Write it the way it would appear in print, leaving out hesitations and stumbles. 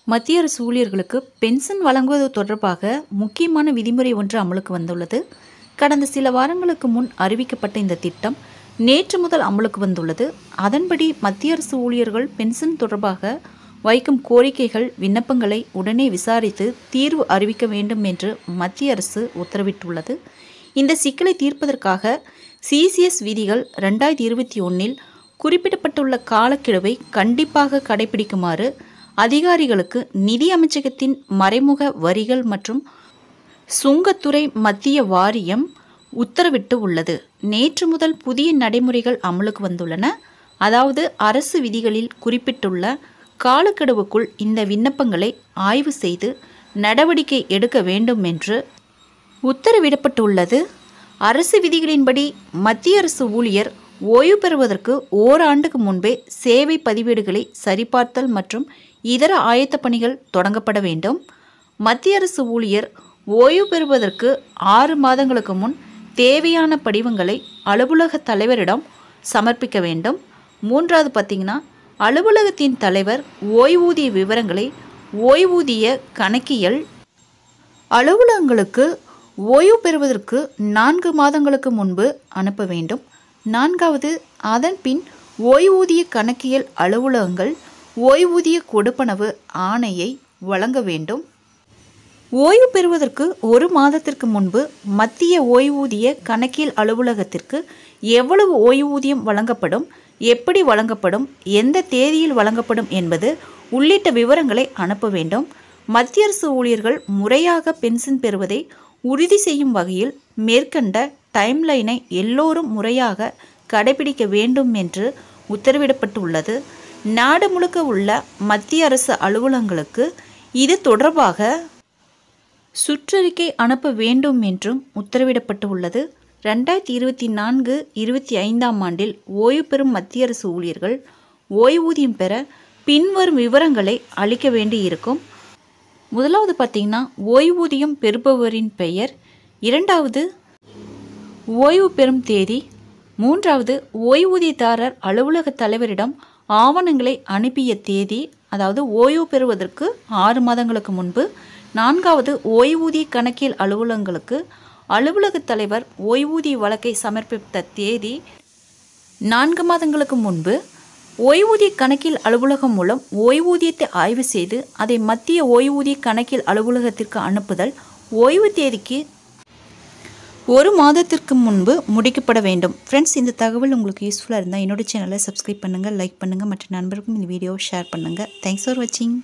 மத்திய அரசு ஊழியர்களுக்கு பென்ஷன் வழங்குவது தொடர்பாக முக்கியமான விதிமுறை ஒன்று அமலுக்கு வந்துள்ளது. கடந்த சில வாரங்களுக்கு முன் அறிவிக்கப்பட்ட இந்த திட்டம் நேற்று முதல் அமலுக்கு வந்துள்ளது. அதன்படி மத்திய அரசு ஊழியர்கள் பென்ஷன் தொடர்பாக வைக்கும் கோரிக்கைகள், விண்ணப்பங்களை உடனே விசாரித்து தீர்வு அறிவிக்க வேண்டும் என்று மத்திய அரசு உத்தரவிட்டுள்ளது. இந்த சிக்கலை தீர்ப்பதற்காக சிசிஎஸ் விதிகள் 2021 குறிப்பிடப்பட்டுள்ள காலக்கெடுவை கண்டிப்பாக கடைபிடிக்குமாறு அதிகாரிகளுக்கு நிதி அமைச்சகத்தின் மறைமுக வரிகள் மற்றும் சுங்கத்துறை மத்திய வாரியம் உத்தரவிட்டு உள்ளது. நேற்று முதல் புதிய நடைமுறைகள் அமலுக்கு வந்துள்ளன. அதாவது அரசு விதிகளில் குறிப்பிட்டுள்ள காலக்கெடுவுக்குள் இந்த விண்ணப்பங்களை ஆய்வு செய்து நடவடிக்கை எடுக்க வேண்டும் என்று உத்தரவிடப்பட்டுள்ளது. அரசு விதிகளின்படி மத்திய அரசு ஊழியர் ஓய்வு பெறுவதற்கு ஓராண்டுக்கு முன்பே சேவை பதிவேடுகளை சரிபார்த்தல் மற்றும் இதர ஆயத்த பணிகள் தொடங்கப்பட வேண்டும். மத்திய அரசு ஊழியர் ஓய்வு பெறுவதற்கு 6 மாதங்களுக்கு முன் தேவையான படிவங்களை அலுவலக தலைவரிடம் சமர்ப்பிக்க வேண்டும். மூன்றாவது பார்த்திங்கன்னா, அலுவலகத்தின் தலைவர் ஓய்வூதிய விவரங்களை ஓய்வூதிய கணக்கியல் அலுவலகங்களுக்கு ஓய்வு பெறுவதற்கு 4 மாதங்களுக்கு முன்பு அனுப்ப வேண்டும். நான்காவது, அதன் பின் ஓய்வூதிய கணக்கியல் அலுவலகங்கள் ஓய்வூதிய கொடுப்பனவு ஆணையை வழங்க வேண்டும். ஓய்வு பெறுவதற்கு 1 மாதத்திற்கு முன்பு மத்திய ஓய்வூதிய கணக்கியல் அலுவலகத்திற்கு எவ்வளவு ஓய்வூதியம் வழங்கப்படும், எப்படி வழங்கப்படும், எந்த தேதியில் வழங்கப்படும் என்பது உள்ளிட்ட விவரங்களை அனுப்ப வேண்டும். மத்திய அரசு ஊழியர்கள் முறையாக பென்ஷன் பெறுவதை உறுதி செய்யும் வகையில் மேற்கண்ட டைம்லைனை எல்லோரும் முறையாக கடைபிடிக்க வேண்டும் என்று உத்தரவிடப்பட்டுள்ளது. நாடு முழுக்க உள்ள மத்திய அரசு அலுவலகங்களுக்கு இது தொடர்பாக சுற்றறிக்கை அனுப்ப வேண்டும் என்றும் உத்தரவிடப்பட்டு உள்ளது. 2024-25 ஆண்டில் ஓய்வு பெறும் மத்திய அரசு ஊழியர்கள் ஓய்வூதியம் பெற பின்வரும் விவரங்களை அளிக்க வேண்டியிருக்கும். முதலாவது பார்த்திங்கன்னா, ஓய்வூதியம் பெறுபவரின் பெயர். இரண்டாவது, ஓய்வு பெறும் தேதி. மூன்றாவது, ஓய்வூதியதாரர் அலுவலக தலைவரிடம் ஆவணங்களை அனுப்பிய தேதி, அதாவது ஓய்வு பெறுவதற்கு 6 மாதங்களுக்கு முன்பு. நான்காவது, ஓய்வூதிய கணக்கியல் அலுவலகங்களுக்கு அலுவலக தலைவர் ஓய்வூதிய வழக்கை சமர்ப்பித்த தேதி 4 மாதங்களுக்கு முன்பு. ஓய்வூதிய கணக்கியல் அலுவலகம் மூலம் ஓய்வூதியத்தை ஆய்வு செய்து அதை மத்திய ஓய்வூதிய கணக்கியல் அலுவலகத்திற்கு அனுப்புதல் ஓய்வு தேதிக்கு 1 மாதத்திற்கு முன்பு முடிக்கப்பட வேண்டும். ஃப்ரெண்ட்ஸ், இந்த தகவல் உங்களுக்கு யூஸ்ஃபுல்லாக இருந்தால் என்னோட சேனலை சப்ஸ்கிரைப் பண்ணுங்கள், லைக் பண்ணுங்கள், மற்ற நண்பருக்கும் இந்த வீடியோவை ஷேர் பண்ணுங்கள். தேங்க்ஸ் ஃபார் வாட்சிங்.